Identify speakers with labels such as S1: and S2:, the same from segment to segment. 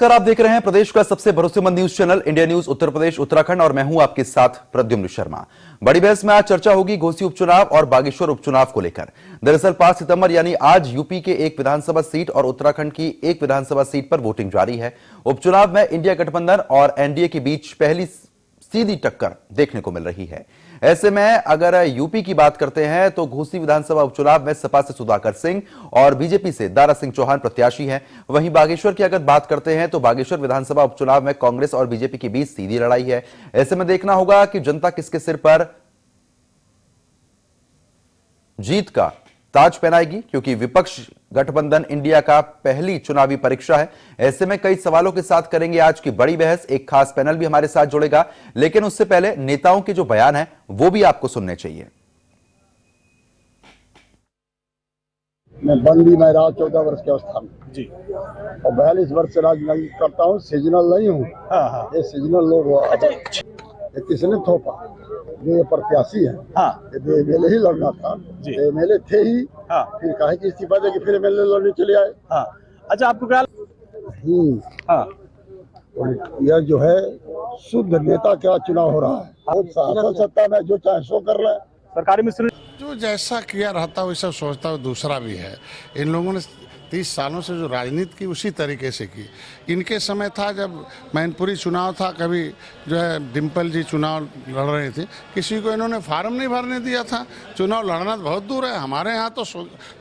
S1: कर आप देख रहे हैं प्रदेश का सबसे भरोसेमंद news channel India news Uttar Pradesh Uttarakhand और मैं हूं आपके साथ प्रद्युम्न शर्मा। बड़ी बहस में आज चर्चा होगी घोसी उपचुनाव और बागेश्वर उपचुनाव को लेकर। दरअसल 5 सितंबर यानी आज यूपी के एक विधानसभा सीट और उत्तराखंड की एक विधानसभा सीट पर वोटिंग जारी है। उपचुनाव में इंडिया गठबंधन और एनडीए के बीच पहली सीधी टक्कर देखने को मिल रही है। ऐसे में अगर यूपी की बात करते हैं तो घोसी विधानसभा उपचुनाव में सपा से सुधाकर सिंह और बीजेपी से दारा सिंह चौहान प्रत्याशी हैं। वहीं बागेश्वर की अगर बात करते हैं तो बागेश्वर विधानसभा उपचुनाव में कांग्रेस और बीजेपी के बीच सीधी लड़ाई है। ऐसे में देखना होगा कि जनता किसके सिर पर जीत का ताज पहनाएगी, क्योंकि विपक्ष गठबंधन इंडिया का पहली चुनावी परीक्षा है। ऐसे में कई सवालों के साथ करेंगे आज की बड़ी बहस। एक खास पैनल भी हमारे साथ जुड़ेगा, लेकिन उससे पहले नेताओं के जो बयान है वो भी आपको सुनने चाहिए।
S2: मैं बंदी में रहा 14 वर्ष की अवस्था में जी, और 42 वर्ष से राजनीति करता हूँ। सीजनल नहीं हूँ। ये सीजनल लोग किसने थोपा, जो ये प्रत्याशी है। यदि एमएलए ही लड़ना था तो एमएलए थे ही। फिर काहे की इस्तीफा दे के फिर एमएलए लड़ने चले आए।
S3: अच्छा, आपको क्या
S2: यह जो है शुद्ध नेता का चुनाव हो रहा है। बहुत शासन सत्ता में जो चाहे सो कर रहे हैं।
S3: सरकारी मिश्रण
S4: जो जैसा किया रहता है वैसा सोचता है। दूसरा भी है, इन लोगों ने 30 सालों से जो राजनीति की उसी तरीके से की। इनके समय था जब मैनपुरी चुनाव था, कभी जो है डिम्पल जी चुनाव लड़ रही थी, किसी को इन्होंने फार्म नहीं भरने दिया था। चुनाव लड़ना बहुत दूर है, हमारे यहाँ तो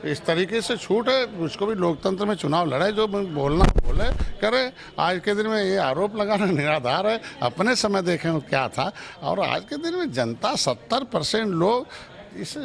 S4: इस तरीके से छूट है। उसको भी लोकतंत्र में चुनाव लड़े, जो बोलना बोले करे। आज के दिन में ये आरोप लगाना निराधार है। अपने समय देखें क्या था, और आज के दिन में जनता 70% लोग इस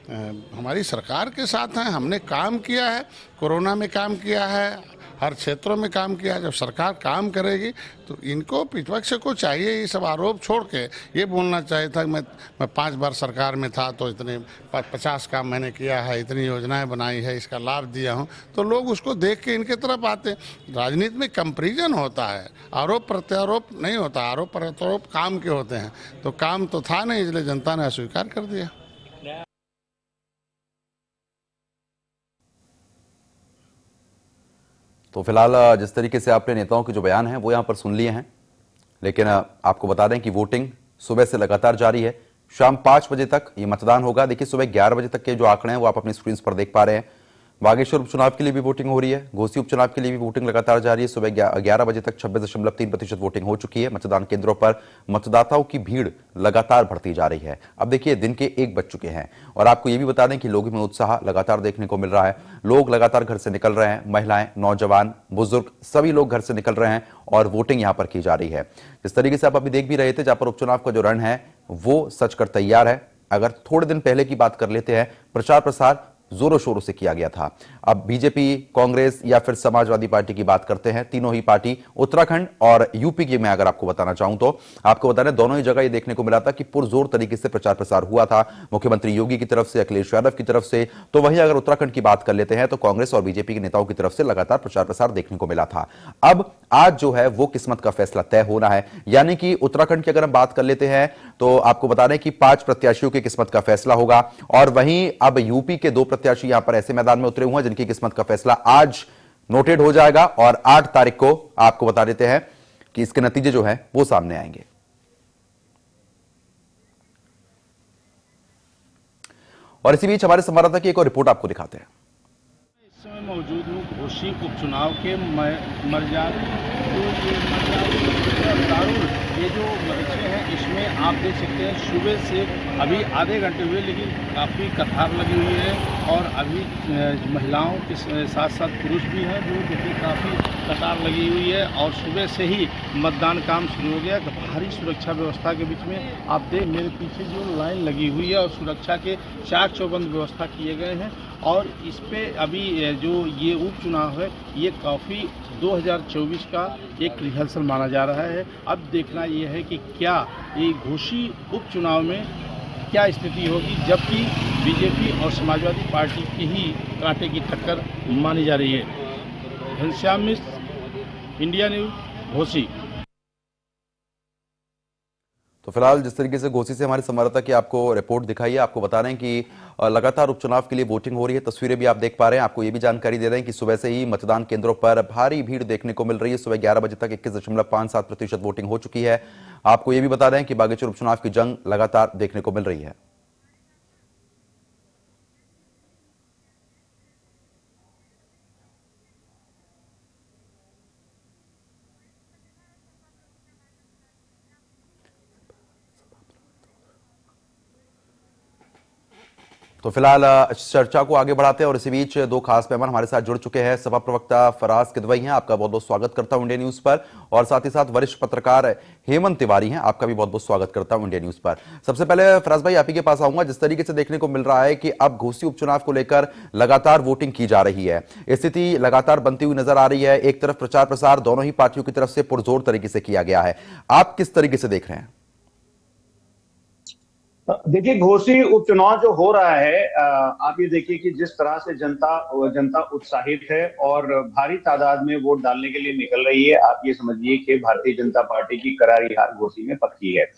S4: हमारी सरकार के साथ हैं। हमने काम किया है, कोरोना में काम किया है, हर क्षेत्रों में काम किया है। जब सरकार काम करेगी तो इनको विपक्ष को चाहिए ये सब आरोप छोड़ के ये बोलना चाहिए था कि मैं 5 बार सरकार में था तो इतने 50 काम मैंने किया है, इतनी योजनाएं बनाई है, इसका लाभ दिया हूं। तो लोग उसको देख के इनके तरफ आते। राजनीति में कंपैरिजन होता है, आरोप प्रत्यारोप नहीं होता। आरोप प्रत्यारोप काम के होते हैं, तो काम तो था नहीं, इसलिए जनता ने अस्वीकार कर दिया।
S1: तो फिलहाल जिस तरीके से आपने नेताओं के जो बयान हैं वो यहां पर सुन लिए हैं, लेकिन आपको बता दें कि वोटिंग सुबह से लगातार जारी है। शाम 5 बजे तक ये मतदान होगा। देखिए, सुबह 11 बजे तक के जो आंकड़े हैं वो आप अपनी स्क्रीन पर देख पा रहे हैं। बागेश्वर उपचुनाव के लिए भी वोटिंग हो रही है, घोसी उपचुनाव के लिए भी वोटिंग लगातार जारी है। सुबह 11 बजे तक 26.3% वोटिंग हो चुकी है। मतदान केंद्रों पर मतदाताओं की भीड़ लगातार बढ़ती जा रही है। अब देखिए, दिन के 1 बज चुके हैं और आपको ये भी बता दें कि लोगों में उत्साह लगातार देखने को मिल रहा है। लोग लगातार घर से निकल रहे हैं, महिलाएं, नौजवान, बुजुर्ग सभी लोग घर से निकल रहे हैं और वोटिंग यहां पर की जा रही है। जिस तरीके से आप अभी देख भी रहे थे, जहां पर उपचुनाव का जो रण है वो सच कर तैयार है। अगर थोड़े दिन पहले की बात कर लेते हैं, प्रचार प्रसार जोरों शोरों से किया गया था। अब बीजेपी, कांग्रेस या फिर समाजवादी पार्टी की बात करते हैं, तीनों ही पार्टी उत्तराखंड और यूपी की मैं अगर आपको बताना चाहूं तो आपको बता दें, दोनों ही जगह ये देखने को मिला था कि पुरजोर तरीके से प्रचार प्रसार हुआ था। मुख्यमंत्री योगी की तरफ से, अखिलेश यादव की तरफ से। तो वहीं अगर उत्तराखंड की बात कर लेते हैं तो कांग्रेस और बीजेपी के नेताओं की तरफ से लगातार प्रचार प्रसार देखने को मिला था। अब आज जो है वो किस्मत का फैसला तय होना है। यानी कि उत्तराखंड की अगर हम बात कर लेते हैं तो आपको बता दें कि 5 प्रत्याशियों की किस्मत का फैसला होगा, और वहीं अब यूपी के 2 प्रत्याशी यहां पर ऐसे मैदान में उतरे हुए हैं जिनकी किस्मत का फैसला आज नोटेड हो जाएगा, और 8 तारीख को आपको बता देते हैं कि इसके नतीजे जो हैं वो सामने आएंगे। और इसी बीच हमारे संवाददाता की एक और रिपोर्ट आपको दिखाते हैं।
S5: इस समय मौजूद हूँ घोसी उपचुनाव के मरजाद ये जो मरीचे हैं, इसमें आप देख सकते हैं सुबह से अभी आधे घंटे हुए, लेकिन काफ़ी कतार लगी हुई है। और अभी महिलाओं के साथ साथ पुरुष भी हैं जो देखिए काफ़ी कतार लगी हुई है। और सुबह से ही मतदान काम शुरू हो गया। भारी सुरक्षा व्यवस्था के बीच में आप देख, मेरे पीछे जो लाइन लगी हुई है और सुरक्षा के चाक चौबंद व्यवस्था किए गए हैं। और इस पे अभी जो ये उपचुनाव है ये काफ़ी 2024 का एक रिहर्सल माना जा रहा है। अब देखना ये है कि क्या ये घोसी उपचुनाव में क्या स्थिति होगी, जबकि बीजेपी और समाजवादी पार्टी की ही कांटे की टक्कर मानी जा रही है। घनश्याम मिश्र, इंडिया न्यूज, घोसी।
S1: तो फिलहाल जिस तरीके से घोसी से हमारे संवाददाता की आपको रिपोर्ट दिखाई है, आपको बता रहे हैं कि लगातार उपचुनाव के लिए वोटिंग हो रही है। तस्वीरें भी आप देख पा रहे हैं। आपको ये भी जानकारी दे रहे हैं कि सुबह से ही मतदान केंद्रों पर भारी भीड़ देखने को मिल रही है। सुबह 11 बजे तक 21.57% वोटिंग हो चुकी है। आपको ये भी बता रहे हैं कि बागेश्वर उपचुनाव की जंग लगातार देखने को मिल रही है। तो फिलहाल चर्चा को आगे बढ़ाते हैं और इसी बीच दो खास मेहमान हमारे साथ जुड़ चुके हैं। सपा प्रवक्ता फराज किदवई हैं, आपका बहुत बहुत स्वागत करता हूं इंडिया न्यूज पर, और साथ ही साथ वरिष्ठ पत्रकार हेमंत तिवारी हैं, आपका भी बहुत बहुत स्वागत करता हूं इंडिया न्यूज पर। सबसे पहले फराज भाई, आप ही के पास आऊंगा। जिस तरीके से देखने को मिल रहा है कि अब घोसी उपचुनाव को लेकर लगातार वोटिंग की जा रही है, स्थिति लगातार बनती हुई नजर आ रही है। एक तरफ प्रचार प्रसार दोनों ही पार्टियों की तरफ से पुरजोर तरीके से किया गया है, आप किस तरीके से देख रहे हैं?
S6: देखिए, घोसी उपचुनाव जो हो रहा है, आप ये देखिए कि जिस तरह से जनता उत्साहित है और भारी तादाद में वोट डालने के लिए निकल रही है। आप ये समझिए कि भारतीय जनता पार्टी की करारी हार घोसी में पक्की है।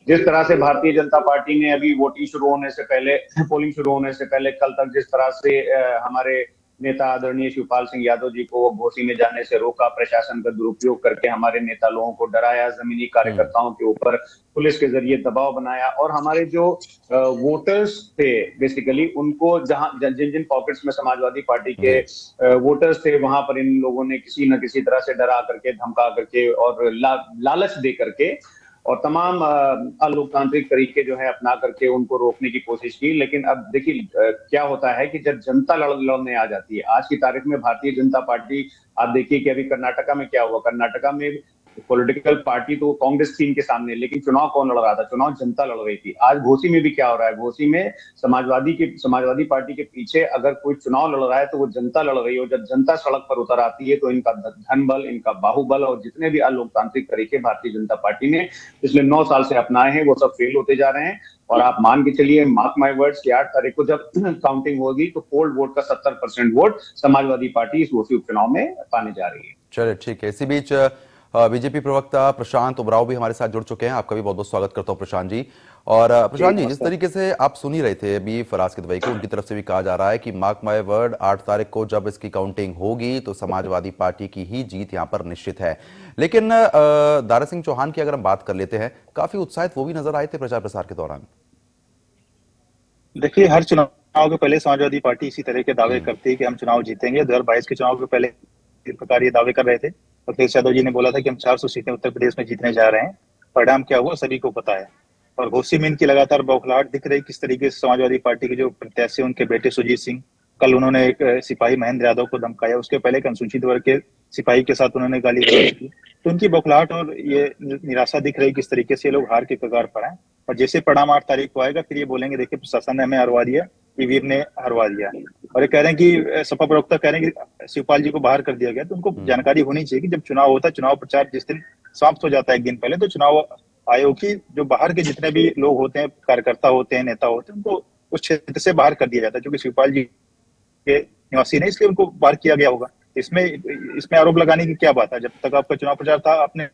S6: जिस तरह से भारतीय जनता पार्टी ने अभी वोटिंग शुरू होने से पहले, पोलिंग शुरू होने से पहले कल तक जिस तरह से हमारे नेता आदरणीय शिवपाल सिंह यादव जी को घोसी में जाने से रोका, प्रशासन का दुरुपयोग करके हमारे नेता लोगों को डराया, जमीनी कार्यकर्ताओं के ऊपर पुलिस के जरिए दबाव बनाया, और हमारे जो वोटर्स थे बेसिकली उनको जिन जिन पॉकेट्स में समाजवादी पार्टी के वोटर्स थे वहां पर इन लोगों ने किसी न किसी तरह से डरा करके, धमका करके और लालच दे करके और तमाम अलोकतांत्रिक तरीके जो है अपना करके उनको रोकने की कोशिश की। लेकिन अब देखिए क्या होता है कि जब जनता लड़ने आ जाती है। आज की तारीख में भारतीय जनता पार्टी, आप देखिए कि अभी कर्नाटका में क्या हुआ। कर्नाटका में पॉलिटिकल पार्टी तो कांग्रेस थी इनके सामने, लेकिन चुनाव कौन लड़ रहा था? चुनाव जनता लड़ रही थी। आज घोसी में भी क्या हो रहा है? घोसी में समाजवादी पार्टी के पीछे अगर कोई चुनाव लड़ रहा है तो वो जनता लड़ रही है। और जब जनता सड़क पर उतर आती है तो इनका धन बल, इनका बाहुबल और जितने भी अलोकतांत्रिक तरीके भारतीय जनता पार्टी ने पिछले 9 साल से अपनाए हैं वो सब फेल होते जा रहे हैं। और आप मान के चलिए, मार्क माई वर्ड्स, कि 8 तारीख को जब काउंटिंग होगी तो पोल्ड वोट का 70% वोट समाजवादी पार्टी इस घोसी उपचुनाव में पाने जा रही है।
S1: चलिए ठीक है। इसी बीच बीजेपी प्रवक्ता प्रशांत उमराव भी हमारे साथ जुड़ चुके हैं, आपका भी बहुत बहुत स्वागत करता हूं प्रशांत जी। और प्रशांत जी, जिस तरीके से आप सुन ही रहे थे अभी फराज किदवई को, उनकी तरफ से भी कहा जा रहा है कि मार्क माय वर्ड 8 तारीख को जब इसकी काउंटिंग होगी तो समाजवादी पार्टी की ही जीत यहां पर निश्चित है। लेकिन दारा सिंह चौहान की अगर हम बात कर लेते हैं, काफी उत्साहित वो भी नजर आए थे प्रचार प्रसार के दौरान।
S7: देखिए, हर चुनाव के पहले समाजवादी पार्टी इसी तरह के दावे करती है कि हम चुनाव जीतेंगे। 2022 के चुनाव के पहले इस प्रकार ये दावे कर रहे थे। अखिलेश यादव जी ने बोला था कि हम 400 सीटें उत्तर प्रदेश में जीतने जा रहे हैं। परिणाम क्या हुआ सभी को पता है। और घोसी में इनकी लगातार बौखलाहट दिख रही, किस तरीके से समाजवादी पार्टी के जो प्रत्याशी उनके बेटे सुजीत सिंह, कल उन्होंने एक सिपाही महेंद्र यादव को धमकाया, उसके पहले एक अनुसूचित वर्ग के सिपाही के साथ उन्होंने गाली गलौज की। तो उनकी बौखलाहट और ये निराशा दिख रही किस तरीके से ये लोग हार के कगार पर हैं। और जैसे परिणाम 8 तारीख को आएगा फिर ये बोलेंगे देखिए प्रशासन ने हमें हरवा दिया, वीर ने हरवा दिया। और ये कह रहे हैं कि सपा प्रवक्ता कह रहे हैं कि शिवपाल जी को बाहर कर दिया गया। तो उनको जानकारी होनी चाहिए कि जब चुनाव होता है, चुनाव प्रचार जिस दिन समाप्त हो जाता है एक दिन पहले, तो चुनाव आयोग की जो बाहर के जितने भी लोग होते हैं, कार्यकर्ता होते हैं, नेता होते हैं, उनको उस क्षेत्र से बाहर कर दिया जाता है। क्योंकि शिवपाल जी के निवासी नहीं, इसलिए उनको बाहर किया गया होगा। इसमें आरोप लगाने की क्या बात है? जब तक आपका चुनाव प्रचार था आपने।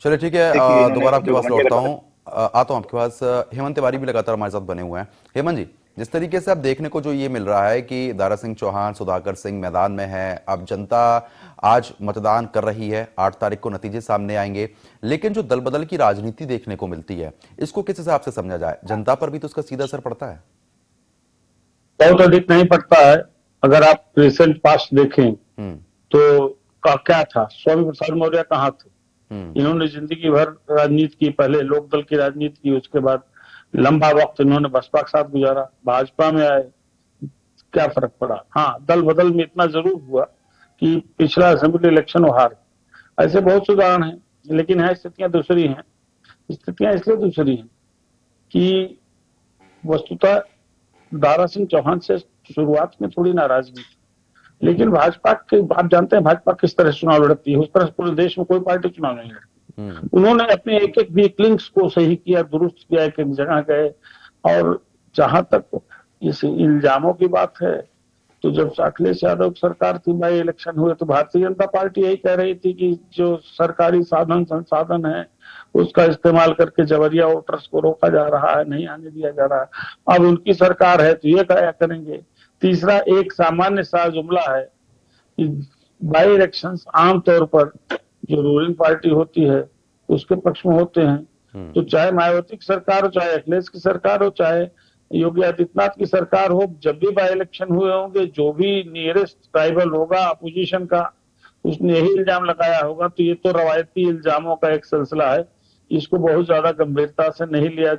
S1: चलिए ठीक है, दोबारा आपके पास लौटता हूँ, आता हूँ आपके पास। हेमंत तिवारी भी लगातार हमारे साथ बने हुए हैं। हेमंत जी, जिस तरीके से अब देखने को जो ये मिल रहा है कि दारा सिंह चौहान, सुधाकर सिंह मैदान में है, अब जनता आज मतदान कर रही है, 8 तारीख को नतीजे सामने आएंगे, लेकिन जो दल बदल की राजनीति देखने को मिलती है, इसको किस हिसाब से समझा जाए? जनता पर भी तो इसका सीधा असर पड़ता है।
S8: बहुत अधिक नहीं पड़ता है। अगर आप रिसेंट पास्ट देखें तो क्या था, स्वामी प्रसाद मौर्य कहाँ थे? इन्होंने जिंदगी भर राजनीति की, पहले लोकदल की राजनीति की, उसके बाद लंबा वक्त इन्होंने बसपा के साथ गुजारा, भाजपा में आए, क्या फर्क पड़ा? हाँ, दल बदल में इतना जरूर हुआ कि पिछला असेंबली इलेक्शन हार। ऐसे बहुत से उदाहरण हैं, लेकिन है स्थितियां दूसरी हैं। स्थितियां इसलिए दूसरी हैं कि वस्तुतः दारा सिंह चौहान से शुरुआत में थोड़ी नाराजगी थी, लेकिन भाजपा के, आप जानते हैं भाजपा किस तरह चुनाव लड़ती है, उस तरह पूरे देश में कोई पार्टी चुनाव नहीं लड़ती। उन्होंने अपने एक एक वीक लिंक्स को सही किया, दुरुस्त किया, एक जगह गए। और जहां तक इस इल्जामों की बात है तो जब अखिलेश यादव की सरकार थी, बाई इलेक्शन हुए, तो भारतीय जनता पार्टी यही कह रही थी कि जो सरकारी साधन संसाधन है उसका इस्तेमाल करके जबरिया वोटर्स को रोका जा रहा है, नहीं आने दिया जा रहा है। अब उनकी सरकार है तो ये क्या करेंगे। तीसरा, एक सामान्य सा जुमला है कि बाई इलेक्शंस आमतौर पर जो रूलिंग पार्टी होती है उसके पक्ष में होते हैं। तो चाहे मायावती की सरकार हो, चाहे अखिलेश की सरकार हो, चाहे योगी आदित्यनाथ की सरकार हो, जब भी बाई इलेक्शन हुए होंगे, जो भी नियरेस्ट ट्राइबल होगा अपोजिशन का, उसने यही इल्जाम लगाया होगा। तो ये तो रवायती इल्जामों का एक सिलसिला है, इसको बहुत ज्यादा गंभीरता से नहीं लिया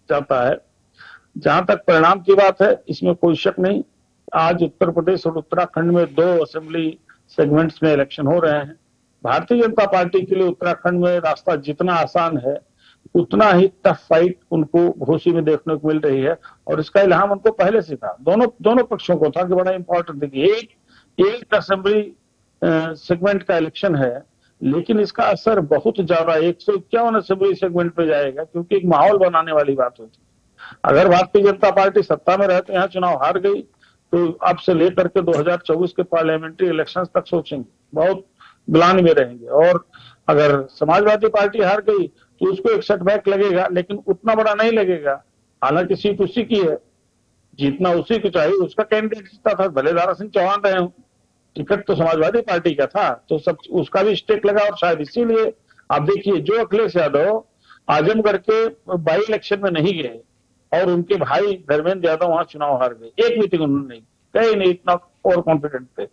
S8: जाता है। जहां तक परिणाम की बात है, इसमें कोई शक नहीं, आज उत्तर प्रदेश और उत्तराखंड में 2 असेंबली सेगमेंट्स में इलेक्शन हो रहे हैं। भारतीय जनता पार्टी के लिए उत्तराखंड में रास्ता जितना आसान है उतना ही टफ फाइट उनको घोषी में देखने को मिल रही है, और इसका इल्हाम उनको पहले से था, दोनों पक्षों को था कि बड़ा इंपॉर्टेंट देखिए, एक असेंबली सेगमेंट का इलेक्शन है, लेकिन इसका असर बहुत ज्यादा 151 असेंबली सेगमेंट पे जाएगा, क्योंकि एक माहौल बनाने वाली बात होती है। अगर भारतीय जनता पार्टी सत्ता में रहते यहाँ चुनाव हार गई तो अब से लेकर के 2024 के पार्लियामेंट्री इलेक्शंस तक सोचेंगे, बहुत ग्लानि में रहेंगे। और अगर समाजवादी पार्टी हार गई तो उसको एक सेटबैक लगेगा, लेकिन उतना बड़ा नहीं लगेगा। हालांकि सीट उसी की है, जीतना उसी को चाहिए, उसका कैंडिडेट जीता था, भले दारा सिंह चौहान रहे हो, टिकट तो समाजवादी पार्टी का था, तो सब उसका भी स्टेक लगा। और शायद इसीलिए आप देखिए, जो अखिलेश यादव आजमगढ़ के बाई इलेक्शन में नहीं गए और उनके भाई धर्मेंद्र यादव वहां चुनाव हार गए, एक मीटिंग उन्होंने नहीं, कहीं नहीं, इतना ओवर कॉन्फिडेंट थे,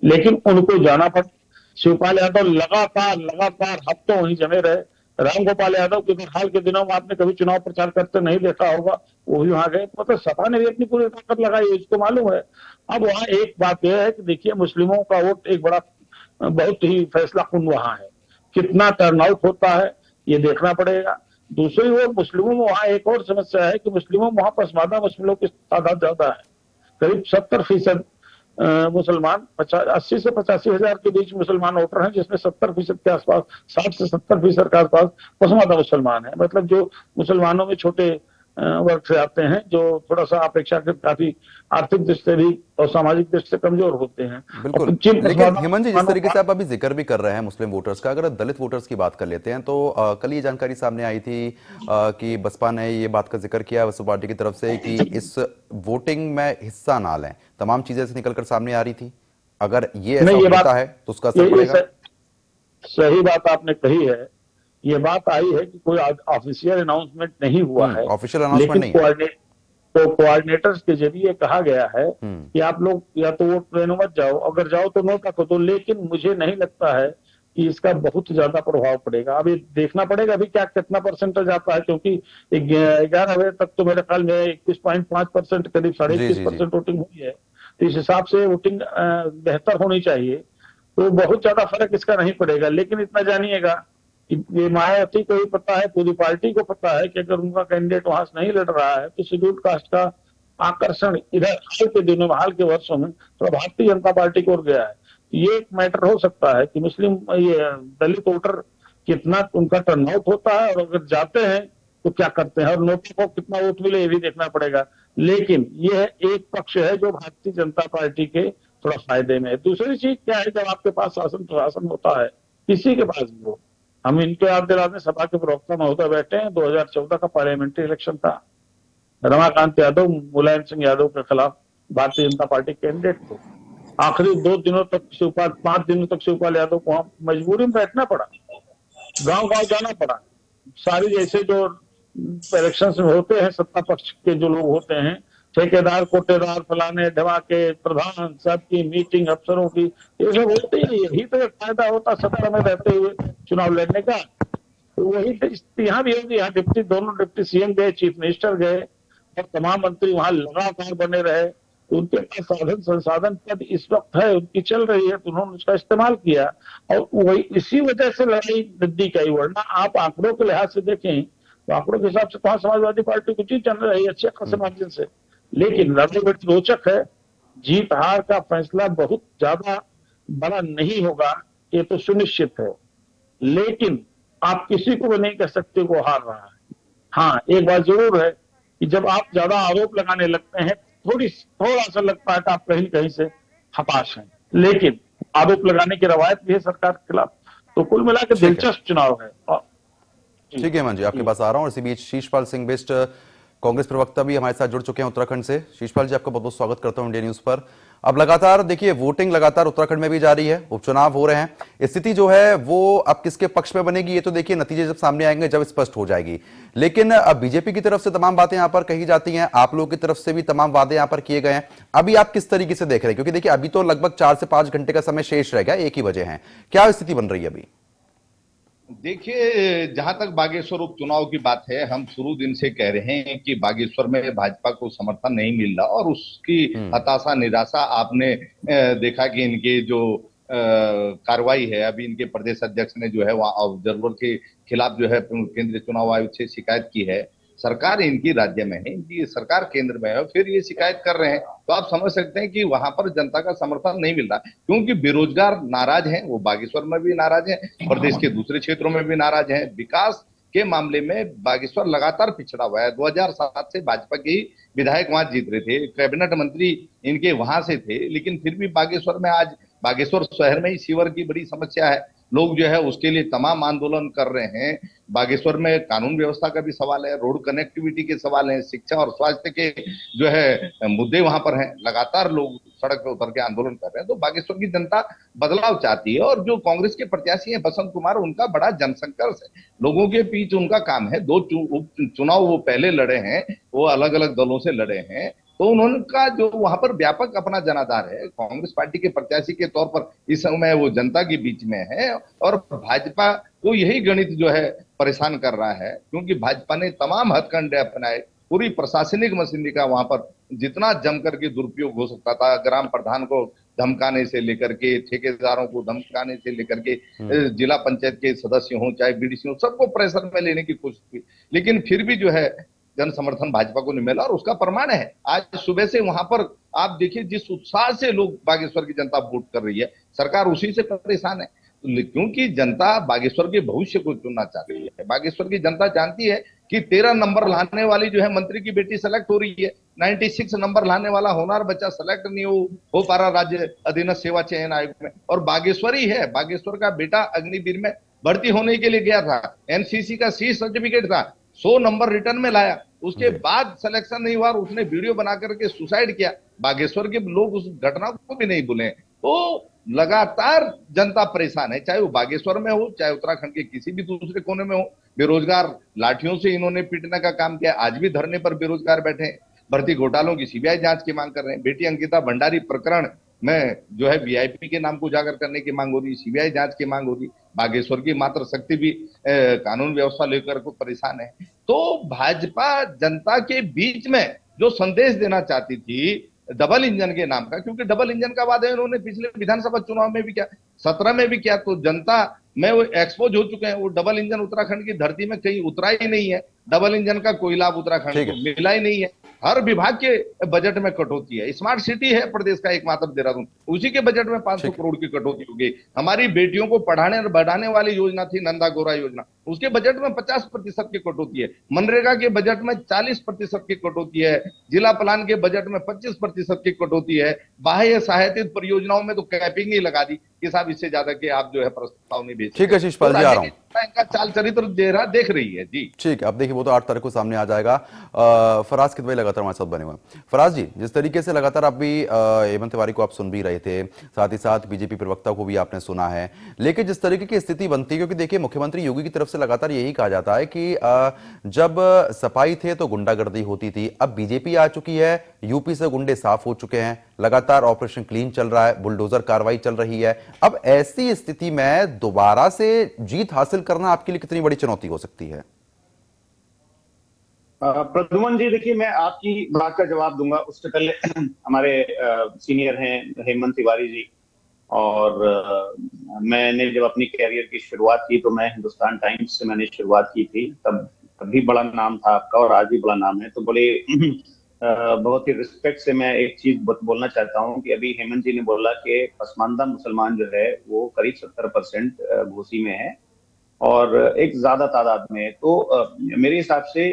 S8: लेकिन उनको जाना पड़ा। शिवपाल यादव लगातार हफ्तों वहीं जमे रहे। रामगोपाल यादव के हाल के दिनों में आपने कभी चुनाव प्रचार करते नहीं देखा होगा, वो भी वहां गए, मतलब सपा ने भी अपनी पूरी ताकत लगाई है, इसको मालूम है। अब वहां एक बात यह है कि देखिए, मुस्लिमों का वोट एक बड़ा बहुत ही फैसला कुन वहां है, कितना टर्नआउट होता है ये देखना पड़ेगा। दूसरी ओर मुस्लिमों में वहां एक और समस्या है कि मुस्लिमों में वहां पसमानदा मुस्लिमों की तादाद ज्यादा है, करीब 70% मुसलमान, 80 से 85 हजार के बीच मुसलमान वोटर हैं, जिसमें 70% के आसपास, 60 से 70% के आसपास पसमानदा मुसलमान है, मतलब जो मुसलमानों में छोटे वर्ग से आते हैं, जो थोड़ा सा अपेक्षाकृत काफी आर्थिक दृष्टि से भी और सामाजिक दृष्टि से कमजोर होते हैं।
S1: बिल्कुल, लेकिन हेमंत जी, जिस तरीके से आप अभी जिक्र भी कर रहे हैं मुस्लिम वोटर्स का, अगर दलित वोटर्स की बात कर लेते हैं तो कल ये जानकारी सामने आई थी कि बसपा ने ये बात का जिक्र किया बसपा पार्टी की तरफ से कि इस वोटिंग में हिस्सा ना लें, तमाम चीजें से निकलकर सामने आ रही थी। अगर ये ऐसा होता है तो उसका असर पड़ेगा।
S8: सही बात आपने कही है, ये बात आई है कि कोई ऑफिशियल अनाउंसमेंट नहीं हुआ है,
S1: ऑफिशियल अनाउंसमेंट नहीं,
S8: तो कोऑर्डिनेटर्स के जरिए कहा गया है कि आप लोग या तो वोट लेने मत जाओ, अगर जाओ तो नोटा को दो, लेकिन मुझे नहीं लगता है कि इसका बहुत ज्यादा प्रभाव पड़ेगा। अभी देखना पड़ेगा अभी क्या कितना परसेंटेज आता है, क्योंकि 11 बजे तक तो मेरे ख्याल में 21.5% करीब 21.5% वोटिंग हुई है, तो इस हिसाब से वोटिंग बेहतर होनी चाहिए, तो बहुत ज्यादा फर्क इसका नहीं पड़ेगा। लेकिन इतना जानिएगा कि ये मायावती को भी पता है, पूरी पार्टी को पता है कि अगर उनका कैंडिडेट वहां से नहीं लड़ रहा है तो शेड्यूल्ड कास्ट का आकर्षण इधर हाल के दिनों में, हाल के वर्षों में थोड़ा भारतीय जनता पार्टी को और गया है। ये एक मैटर हो सकता है कि मुस्लिम ये दलित वोटर कितना उनका टर्नआउट होता है, और अगर जाते हैं तो क्या करते हैं, और नोटा को कितना वोट मिले ये भी देखना पड़ेगा। लेकिन यह एक पक्ष है जो भारतीय जनता पार्टी के थोड़ा फायदे में है। दूसरी चीज क्या है, जब आपके पास शासन प्रशासन होता है, किसी के पास भी हो, हम इनको याद दिलाते, सभा के प्रवक्ता महोदय बैठे हैं, 2014 का पार्लियामेंट्री इलेक्शन था, रमाकांत यादव मुलायम सिंह यादव के खिलाफ भारतीय जनता पार्टी कैंडिडेट थे, आखिरी 2 दिनों तक शिवपाल, 5 दिनों तक शिवपाल यादव को वहां मजबूरी में बैठना पड़ा, गांव जाना पड़ा। सारी जैसे जो इलेक्शन में होते हैं सत्ता पक्ष के जो लोग होते हैं, ठेकेदार कोटेदार फलाने ढवाके प्रधान सबकी मीटिंग, अफसरों की, ये सब होते ही, यही तो एक फायदा होता सत्ता में रहते हुए चुनाव लड़ने का। तो वही यहाँ भी होगी, यहाँ दोनों डिप्टी सीएम गए, चीफ मिनिस्टर गए, और तमाम मंत्री वहां लगातार बने रहे, तो उनके पास साधन संसाधन पद इस वक्त है, उनकी चल रही है, तो उन्होंने उसका इस्तेमाल किया, और वही इसी वजह से लड़ाई नजदीक आई। वरना आप आंकड़ों के लिहाज से देखें तो आंकड़ों के हिसाब से तो समाजवादी पार्टी को जीत चल रही है अच्छे खासे मार्जिन से, लेकिन लड़ाई बड़ी रोचक है। जीत हार का फैसला बहुत ज्यादा बड़ा नहीं होगा, ये तो सुनिश्चित है, लेकिन आप किसी को भी नहीं कह सकते वो हार रहा है। हाँ, एक बात जरूर है कि जब आप ज्यादा आरोप लगाने लगते हैं थोड़ा सा लगता है कि आप कहीं कहीं से हताश हैं, लेकिन आरोप लगाने की रवायत भी है सरकार के खिलाफ। तो कुल मिलाकर
S1: ठीक है।
S8: दिलचस्प चुनाव है।
S1: ठीक है हेमंत जी, आपके पास आ रहा हूं। और इसी बीच शीशपाल सिंह बिष्ट कांग्रेस प्रवक्ता भी हमारे साथ जुड़ चुके हैं उत्तराखंड से। शीशपाल जी, आपका बहुत बहुत स्वागत करता हूं इंडिया न्यूज पर। अब लगातार देखिए वोटिंग लगातार उत्तराखंड में भी जारी है, उपचुनाव हो रहे हैं। स्थिति जो है वो अब किसके पक्ष में बनेगी ये तो देखिए नतीजे जब सामने आएंगे जब स्पष्ट हो जाएगी। लेकिन अब बीजेपी की तरफ से तमाम बातें यहां पर कही जाती हैं, आप लोगों की तरफ से भी तमाम वादे यहां पर किए गए हैं। अभी आप किस तरीके से देख रहे हैं, क्योंकि देखिए अभी तो लगभग 4 से 5 घंटे का समय शेष रह गया, 1 ही बजे हैं, क्या स्थिति बन रही है अभी?
S6: देखिए, जहां तक बागेश्वर उपचुनाव की बात है, हम शुरू दिन से कह रहे हैं कि बागेश्वर में भाजपा को समर्थन नहीं मिल रहा और उसकी हताशा निराशा आपने देखा कि इनके जो कार्रवाई है, अभी इनके प्रदेश अध्यक्ष ने जो है वहां ऑब्जर्वर के खिलाफ जो है केंद्रीय चुनाव आयोग से शिकायत की है। सरकार इनकी राज्य में है, इनकी सरकार केंद्र में है, फिर ये शिकायत कर रहे हैं, तो आप समझ सकते हैं कि वहां पर जनता का समर्थन नहीं मिल रहा, क्योंकि बेरोजगार नाराज हैं, वो बागेश्वर में भी नाराज हैं, प्रदेश के दूसरे क्षेत्रों में भी नाराज हैं। विकास के मामले में बागेश्वर लगातार पिछड़ा हुआ है। 2007 से भाजपा के ही विधायक वहां जीत रहे थे, कैबिनेट मंत्री इनके वहां से थे, लेकिन फिर भी बागेश्वर में आज बागेश्वर शहर में ही सीवर की बड़ी समस्या है। लोग जो है उसके लिए तमाम आंदोलन कर रहे हैं। बागेश्वर में कानून व्यवस्था का भी सवाल है, रोड कनेक्टिविटी के सवाल हैं, शिक्षा और स्वास्थ्य के जो है मुद्दे वहां पर हैं। लगातार लोग सड़क पर उतर के आंदोलन कर रहे हैं। तो बागेश्वर की जनता बदलाव चाहती है और जो कांग्रेस के प्रत्याशी हैं बसंत कुमार, उनका बड़ा जनसंघर्ष है, लोगों के बीच उनका काम है। 2 चुनाव वो पहले लड़े हैं, वो अलग अलग दलों से लड़े हैं, तो उनका जो वहां पर व्यापक अपना जनाधार है, कांग्रेस पार्टी के प्रत्याशी के तौर पर इस समय वो जनता के बीच में है। और भाजपा को यही गणित जो है परेशान कर रहा है, क्योंकि भाजपा ने तमाम हथकंडे अपनाए, पूरी प्रशासनिक मशीनरी का वहां पर जितना जम करके दुरुपयोग हो सकता था, ग्राम प्रधान को धमकाने से लेकर के, ठेकेदारों को धमकाने से लेकर के, जिला पंचायत के सदस्य हों चाहे बीडीसी हो, सबको प्रेशर में लेने की कोशिश की, लेकिन फिर भी जो है जन समर्थन भाजपा को नहीं मिला। और उसका प्रमाण है आज सुबह से वहां पर आप देखिए जिस उत्साह से लोग बागेश्वर की जनता वोट कर रही है, सरकार उसी से परेशान है, क्योंकि जनता बागेश्वर के भविष्य को चुनना चाह रही है। बागेश्वर की जनता जानती है कि 13 नंबर लाने वाली जो है मंत्री की बेटी सेलेक्ट हो रही है, 96 नंबर लाने वाला होनार बच्चा सेलेक्ट नहीं हो पा रहा राज्य अधीनस्थ सेवा चयन आयोग में, और बागेश्वर ही है। बागेश्वर का बेटा अग्निवीर में भर्ती होने के लिए गया था, एनसीसी का सी सर्टिफिकेट था, 100 नंबर रिटर्न में लाया, उसके बाद सिलेक्शन नहीं हुआ और उसने वीडियो बना करके सुसाइड किया। बागेश्वर के लोग उस घटना को भी नहीं भूले। तो लगातार जनता परेशान है, चाहे वो बागेश्वर में हो, चाहे उत्तराखंड के किसी भी दूसरे कोने में हो। बेरोजगार लाठियों से इन्होंने पीटने का काम किया, आज भी धरने पर बेरोजगार बैठे हैं। भर्ती घोटालों की सीबीआई जांच की मांग कर रहे हैं। बेटी अंकिता भंडारी प्रकरण में जो है वीआईपी के नाम को उजागर करने की मांग हो रही, सीबीआई जांच की मांग हो रही। बागेश्वर की मात्र शक्ति भी कानून व्यवस्था लेकर को परेशान है। तो भाजपा जनता के बीच में जो संदेश देना चाहती थी डबल इंजन के नाम का, क्योंकि डबल इंजन का वादा इन्होंने पिछले विधानसभा चुनाव में भी किया, 17 में भी किया, तो जनता में वो एक्सपोज हो चुके हैं। वो डबल इंजन उत्तराखंड की धरती में कहीं उतरा ही नहीं है, डबल इंजन का कोई लाभ उत्तराखंड को मिला ही नहीं है। हर विभाग के बजट में कटौती है। स्मार्ट सिटी है प्रदेश का एकमात्र देहरादून, उसी के बजट में 500 करोड़ की कटौती होगी। हमारी बेटियों को पढ़ाने और बढ़ाने वाली योजना थी नंदा गौरा योजना, उसके बजट में 50% की कटौती है। मनरेगा के बजट में 40% की कटौती है। जिला प्लान के बजट में 25% की कटौती है। बाह्य सहायतित परियोजनाओं में तो कैपिंग ही लगा दी कि साहब इससे ज्यादा के आप जो है प्रस्ताव नहीं भेज।
S1: ठीक है शीशपाल जी, आ रहा हूं।
S6: इनका चाल चरित्र चेहरा देख रही है जी।
S1: ठीक है, अब देखिए वो तो 8 तारीख को सामने आ जाएगा। फराज कितने लगातार हमारे साथ बने हुए हैं। फराज जी, जिस तरीके से लगातार आप भी हेमंत तिवारी को आप सुन भी रहे थे, साथ ही साथ बीजेपी प्रवक्ता को भी आपने सुना है, लेकिन जिस तरीके की स्थिति बनती है, क्योंकि देखिए मुख्यमंत्री योगी की तरफ से लगातार यही कहा जाता है कि जब सपाई थे तो गुंडागर्दी होती थी, अब बीजेपी आ चुकी है, यूपी से गुंडे साफ हो चुके हैं, लगातार ऑपरेशन क्लीन चल रहा है, बुलडोजर कार्रवाई चल रही है। अब ऐसी स्थिति में दोबारा से जीत हासिल करना आपके लिए कितनी बड़ी चुनौती हो सकती है?
S6: प्रद्युमन जी, देखिए मैं आपकी बात का जवाब दूंगा, उससे पहले हमारे सीनियर हैं हेमंत तिवारी जी, और मैंने जब अपनी कैरियर की शुरुआत की तो मैं हिंदुस्तान टाइम्स से मैंने शुरुआत की थी, तभी बड़ा नाम था आपका और आज भी बड़ा नाम है। तो बड़े बहुत ही रिस्पेक्ट से मैं एक चीज बोलना चाहता हूं कि अभी हेमंत जी ने बोला कि पसमानदा मुसलमान जो है वो करीब 70% घोसी में है और एक ज्यादा तादाद में। तो मेरे हिसाब से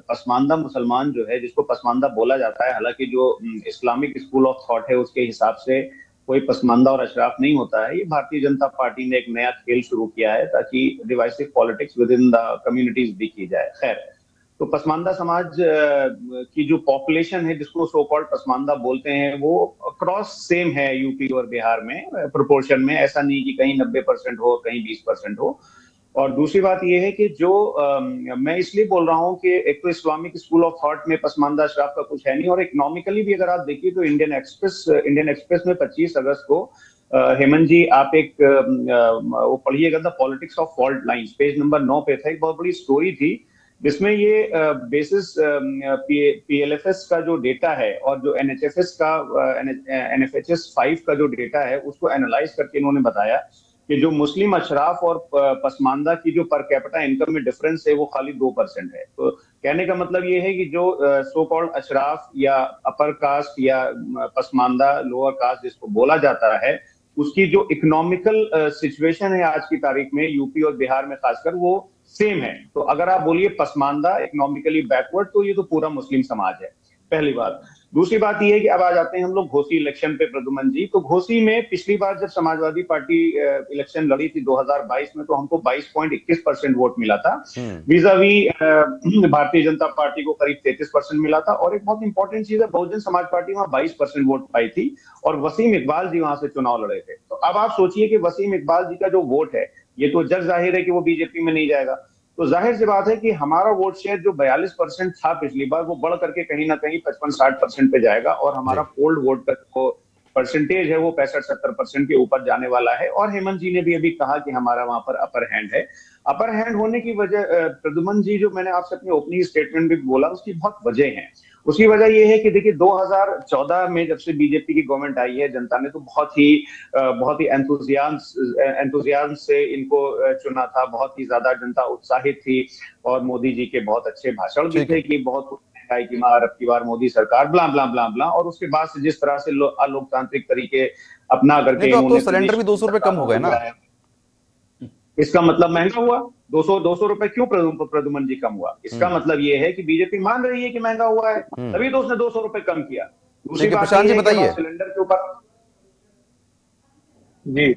S6: पसमानदा मुसलमान जो है, जिसको पसमानदा बोला जाता है, हालांकि जो इस्लामिक स्कूल ऑफ थॉट है उसके हिसाब से कोई पसमानदा और अशराफ नहीं होता है। ये भारतीय जनता पार्टी ने एक नया खेल शुरू किया है ताकि divisive politics with in the communities भी की जाए। खैर, तो पसमानदा समाज की जो पॉपुलेशन है, जिसको सो कॉल्ड पसमानदा बोलते हैं, वो क्रॉस सेम है यूपी और बिहार में प्रोपोर्शन में। ऐसा नहीं कि कहीं 90% हो, कहीं 20% हो। और दूसरी बात यह है कि जो मैं इसलिए बोल रहा हूं कि एक तो इस्लामिक स्कूल ऑफ थॉट में पसमानदा अशराफ का कुछ है नहीं, और इकोनॉमिकली भी अगर आप देखिए तो इंडियन एक्सप्रेस में 25 अगस्त को हेमंत जी आप एक वो पढ़िएगा, the politics of fault lines, page number 9 पे था, एक बहुत बड़ी स्टोरी थी जिसमें ये बेसिस पीएलएफएस का जो डेटा है और जो एनएचएफएस का एनएफएचएस 5 का जो डेटा है उसको एनालाइज करके इन्होंने बताया कि जो मुस्लिम अशराफ और पसमानदा की जो पर कैपिटा इनकम में डिफरेंस है वो खाली 2% है। तो कहने का मतलब ये है कि जो सो कॉल्ड अशराफ या अपर कास्ट या पसमानदा लोअर कास्ट जिसको बोला जाता है, उसकी जो इकोनॉमिकल सिचुएशन है आज की तारीख में यूपी और बिहार में खासकर, वो सेम है। तो अगर आप बोलिए पसमानदा इकोनॉमिकली बैकवर्ड, तो ये तो पूरा मुस्लिम समाज है, पहली बात। दूसरी बात यह है कि अब आ जाते हैं हम लोग घोसी इलेक्शन पे, प्रद्युमन जी। तो घोसी में पिछली बार जब समाजवादी पार्टी इलेक्शन लड़ी थी 2022 में, तो हमको 22.21% वोट मिला था, विजावी भारतीय जनता पार्टी को करीब 33% मिला था। और एक बहुत इंपॉर्टेंट चीज है, बहुजन समाज पार्टी वहां 22% वोट पाई थी और वसीम इकबाल जी वहां से चुनाव लड़े थे। तो अब आप सोचिए कि वसीम इकबाल जी का जो वोट है, ये तो जग जाहिर है कि वो बीजेपी में नहीं जाएगा। तो जाहिर सी बात है कि हमारा वोट शेयर जो 42% था पिछली बार, वो बढ़ करके कहीं ना कहीं 55-60% पे जाएगा, और हमारा पोल्ड वोट का जो परसेंटेज है वो 65-70% के ऊपर जाने वाला है। और हेमंत जी ने भी अभी कहा कि हमारा वहां पर अपर हैंड है। अपर हैंड होने की वजह, प्रद्युमन जी, जो मैंने आपसे अपनी ओपनिंग स्टेटमेंट में बोला, उसकी बहुत वजह है। उसकी वजह यह है कि देखिए 2014 में जब से बीजेपी की गवर्नमेंट आई है, जनता ने तो बहुत ही एंथुजियाज्म से इनको चुना था, बहुत ही ज्यादा जनता उत्साहित थी, और मोदी जी के बहुत अच्छे भाषण भी थे कि बहुत महंगाई की मार, अब की बार मोदी सरकार, ब्ला ब्ला ब्ला ब्ला। और उसके बाद से जिस तरह से अलोकतांत्रिक तरीके अपना करके,
S1: तो सिलेंडर भी 200 रुपए कम हो गए ना,
S6: इसका मतलब महंगा हुआ। 200 रुपए क्यों प्रद्युमन जी कम हुआ? इसका मतलब ये है कि बीजेपी मान रही है कि महंगा हुआ है, तभी तो उसने 200 रुपए कम किया। दूसरी बात
S1: प्रशांत जी बताइए
S6: सिलेंडर के ऊपर।
S7: जी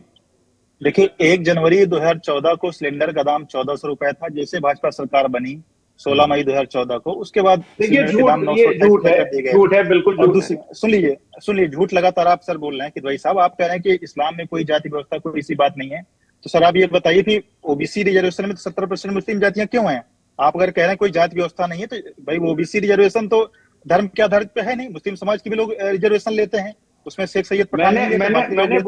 S7: देखिए, 1 जनवरी 2014 को सिलेंडर का दाम 1400 रुपए था, जैसे भाजपा सरकार बनी 16 मई 2014 को, उसके बाद
S6: देखिए झूठ है, बिल्कुल।
S7: और दूसरी सुन लीजिए, झूठ लगातार आप सर बोल रहे हैं कि भाई साहब, आप कह रहे हैं कि इस्लाम में कोई जाति व्यवस्था, कोई ऐसी बात नहीं है। तो सर आप ये बताइए कि ओबीसी रिजर्वेशन में तो 70% मुस्लिम जातियां क्यों हैं? आप अगर कह रहे हैं कोई जाति व्यवस्था नहीं है, तो भाई ओबीसी रिजर्वेशन तो धर्म के आधारित पे है नहीं। मुस्लिम समाज के भी लोग रिजर्वेशन लेते हैं, उसमें शेख सैयद पठान
S6: मैंने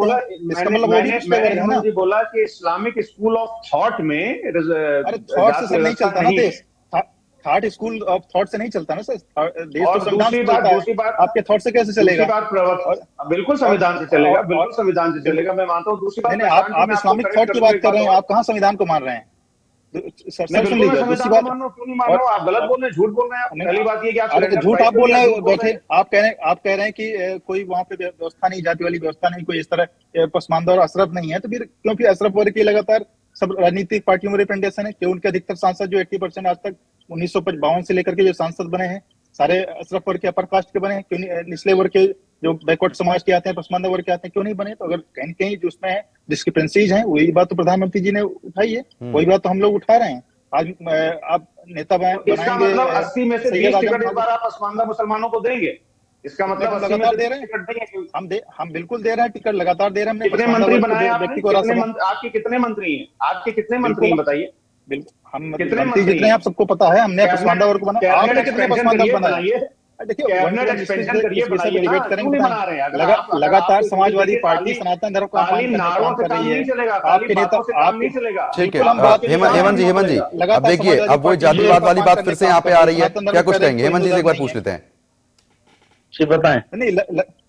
S6: बोला कि इस्लामिक स्कूल ऑफ थॉट में,
S7: अरे थॉट से नहीं चलता ना देश, थॉट स्कूल ऑफ थॉट से नहीं चलता ना सर देश।
S6: और दूसरी बात
S7: आपके थॉट से कैसे चलेगा?
S6: बिल्कुल संविधान से चलेगा, बिल्कुल संविधान से चलेगा, मैं मानता हूँ। दूसरी बात,
S7: आप इस्लामिक थॉट की बात कर रहे हैं, आप कहाँ संविधान को मान रहे हैं? सर सुन लीजिए, दूसरी बात,
S6: आप गलत बोल रहे हैं, झूठ बोल रहे हैं। पहली बात ये कि आप
S7: झूठ आप बोल रहे हैं, बैठे आप कह रहे हैं कि कोई वहां पे व्यवस्था नहीं, जाति वाली व्यवस्था नहीं, कोई इस तरह पसमानदा और अशरफ नहीं है। तो फिर क्योंकि अशरफ वर्ग की लगातार सब राजनीतिक पार्टियों में रिप्रेजेंटेशन है कि उनके अधिकतर सांसद जो 80% आज तक 1952 से लेकर के जो सांसद बने हैं, सारे अशरफ वर्ग के, अपर कास्ट के बने हैं। क्यों नहीं निचले वर्ग के, जो बैकवर्ड समाज के आते हैं, पसमानदा वर्ग के आते हैं, क्यों नहीं बने? तो अगर कहीं कहीं जो उसमें डिस्क्रिपेंसीज हैं, वही बात तो प्रधानमंत्री जी ने उठाई है, वही बात तो हम लोग उठा रहे हैं। आज आप नेता बनाएंगे,
S6: इसका मतलब 80 में से 20 टिकट इस बार आप पसमानदा मुसलमानों को देंगे? इसका मतलब
S7: लगातार दे रहे हैं, हम बिल्कुल दे रहे हैं, टिकट लगातार दे रहे हैं।
S6: कितने मंत्री बनाए आपके? कितने मंत्री हैं आपके? कितने मंत्री हैं बताइए?
S7: बिल्कुल, हम कितने मंत्री जितने आप सबको पता है, हमने पसमानदा वर्ग को बनाया। आपने कितने पसमानदा बनाए? देखिए, लगातार समाजवादी पार्टी सनातन धर्म का काम कर रही है। आपके नेता
S1: ठीक है। हेमंत जी, अब देखिए, अब वो जातिवाद वाली बात फिर से यहाँ पे आ रही है, क्या कुछ कहेंगे? हेमंत जी से एक बार पूछ लेते हैं,
S8: बताएं।
S7: नहीं,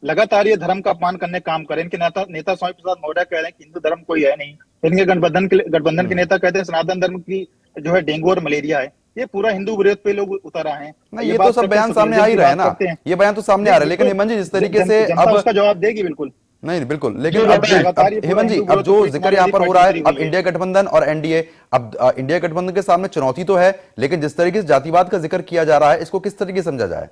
S7: लगातार ये धर्म का अपमान करने काम करें। इनके नेता स्वामी प्रसाद मौर्य कह रहे हैं कि हिंदू धर्म कोई है नहीं। इनके गठबंधन के नेता कहते हैं सनातन धर्म की जो है डेंगू और मलेरिया है। ये पूरा हिंदू विरोध पे लोग उतर आए हैं।
S1: ये तो सब बयान सामने आ ही रहा है ना, ये बयान तो सामने आ रहा है। लेकिन हेमंत जी, जिस तरीके से अब
S7: उसका जवाब देगी, बिल्कुल
S1: नहीं बिल्कुल, लेकिन
S7: जो
S1: अब
S7: लगातार ये पूरा
S1: हेमंत जी,
S7: हिंदू
S1: अब जो
S7: विरोधी
S1: जिक्र यहाँ पर
S7: पार्टी
S1: हो रहा है,
S7: बनी
S1: अब
S7: हुई है।
S1: इंडिया गठबंधन और एनडीए, अब इंडिया गठबंधन के सामने चुनौती तो है, लेकिन जिस तरीके से जातिवाद का जिक्र किया जा रहा है, इसको किस तरीके से समझा जाए?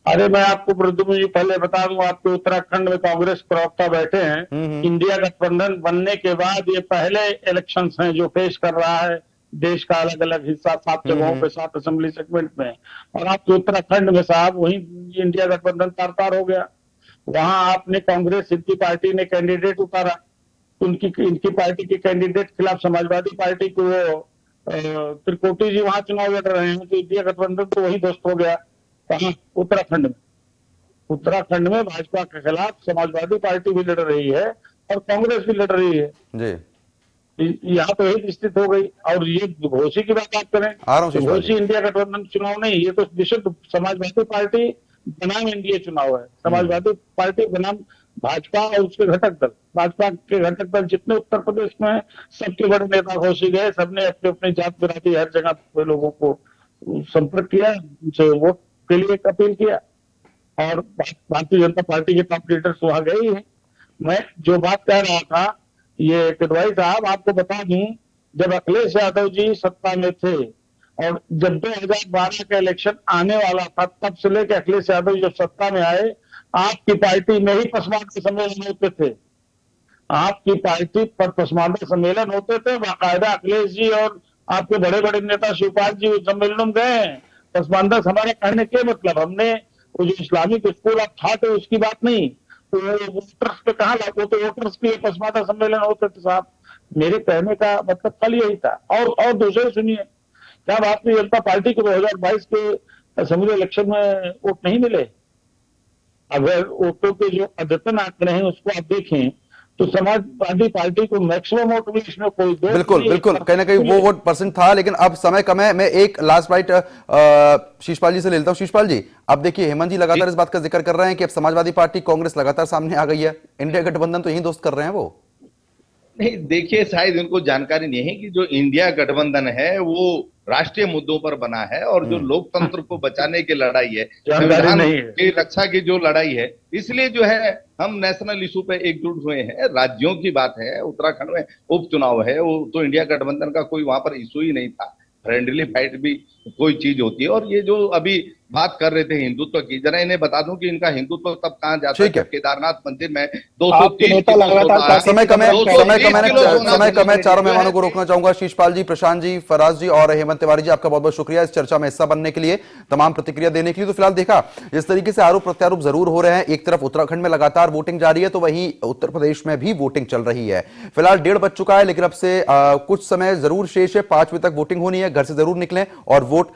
S8: अरे मैं आपको प्रद्युम्न जी पहले बता दूं, आपके उत्तराखंड में कांग्रेस प्रवक्ता बैठे हैं। इंडिया गठबंधन बनने के बाद ये पहले इलेक्शंस हैं जो फेस कर रहा है देश का अलग अलग हिस्सा, 7 जगहों पे 7 असेंबली सेगमेंट में। और आपके उत्तराखंड में साहब वही इंडिया गठबंधन तार तार हो गया। वहां आपने कांग्रेस इनकी पार्टी ने कैंडिडेट उतारा, इनकी पार्टी के कैंडिडेट के खिलाफ समाजवादी पार्टी को त्रिकोटी जी वहां चुनाव लड़ रहे हैं, तो इंडिया गठबंधन तो वही दोस्त हो गया। कहाँ? उत्तराखंड में। उत्तराखंड में भाजपा के खिलाफ समाजवादी पार्टी भी लड़ रही है और कांग्रेस भी लड़ रही है
S1: जी,
S8: यहाँ तो यही स्थिति हो गई। और ये घोषी की बात आप करें,
S1: आ रहा हूं
S8: तो
S1: शिशपाल जी।
S8: घोषी इंडिया गठबंधन चुनाव नहीं, ये तो विशुद्ध समाजवादी पार्टी बनाम एनडीए चुनाव है। समाजवादी पार्टी बनाम भाजपा और उसके घटक दल, भाजपा के घटक दल जितने उत्तर प्रदेश में हैं, सबके बड़े नेता घोषी गए, सबने अपने अपने जात बिरादरी हर जगह पे लोगों को संपर्क किया, उनसे वोट के लिए एक अपील किया, और भारतीय जनता पार्टी के टॉप लीडर्स वहां गए ही हैं। मैं जो बात कह रहा था, ये किदवाई साहब आपको बता दूं, जब अखिलेश यादव जी सत्ता में थे और जब 2012 का इलेक्शन आने वाला था, तब से लेकर अखिलेश यादव जब सत्ता में आए, आपकी पार्टी में ही पसमानदा सम्मेलन होते थे। आपकी पार्टी पर पसमानदा सम्मेलन होते थे, बाकायदा अखिलेश जी और आपके बड़े बड़े नेता शिवपाल जी उस सम्मेलनों में गए हैं। पसमानदा हमारे कहने के मतलब, हमने वो जो इस्लामिक स्कूल ऑफ थॉट है उसकी बात नहीं, तो वोटर्स पे कहाँ लागू, तो वोटर्स के पसमानदा सम्मेलन होते थे साहब। मेरे कहने का मतलब कल यही था। और दूसरे सुनिए, क्या भारतीय जनता पार्टी को 2022 के असेंबली इलेक्शन में वोट नहीं मिले? अगर वोटों के जो अद्यतन आंकड़े हैं उसको आप देखें तो समाजवादी पार्टी को मैक्सिमम वोट मिले, इसमें कोई दो
S1: बिल्कुल बिल्कुल, कहीं ना कहीं वो वोट परसेंट था, लेकिन अब समय कम है। मैं एक लास्ट बाइट शिशपाल जी से ले लेता हूं। शिशपाल जी, अब देखिए हेमंत जी लगातार इस बात का जिक्र कर रहे हैं कि अब समाजवादी पार्टी कांग्रेस लगातार सामने आ गई है, इंडिया गठबंधन तो यही दोस्त कर रहे हैं वो।
S5: नहीं, देखिए शायद उनको जानकारी नहीं है कि जो इंडिया गठबंधन है वो राष्ट्रीय मुद्दों पर बना है और जो लोकतंत्र को बचाने की लड़ाई है, संविधान की रक्षा की जो लड़ाई है, इसलिए जो है हम नेशनल इशू पे एकजुट हुए हैं। राज्यों की बात है, उत्तराखंड में उपचुनाव है, वो तो इंडिया गठबंधन का कोई वहां पर इशू ही नहीं था। फ्रेंडली फाइट भी कोई चीज होती है। और ये जो अभी बात कर रहे थे हिंदुत्व की, जरा इन्हें बता दूं कि इनका हिंदुत्व तब कहां जाता है, केदारनाथ मंदिर में 230
S1: समय कम है, चारों मेहमानों को रोकना चाहूंगा। शिशपाल जी, प्रशांत जी, फराज जी और हेमंत तिवारी जी, आपका बहुत बहुत शुक्रिया इस चर्चा में हिस्सा बनने के लिए, तमाम प्रतिक्रिया देने के लिए। तो फिलहाल देखा जिस तरीके से आरोप प्रत्यारोप जरूर हो रहे हैं, एक तरफ उत्तराखंड में लगातार वोटिंग जारी है, तो वहीं उत्तर प्रदेश में भी वोटिंग चल रही है। फिलहाल 1:30 बज चुका है, लेकिन अब से कुछ समय जरूर शेष है, 5 बजे तक वोटिंग होनी है। घर से जरूर निकलें और वोट जरूर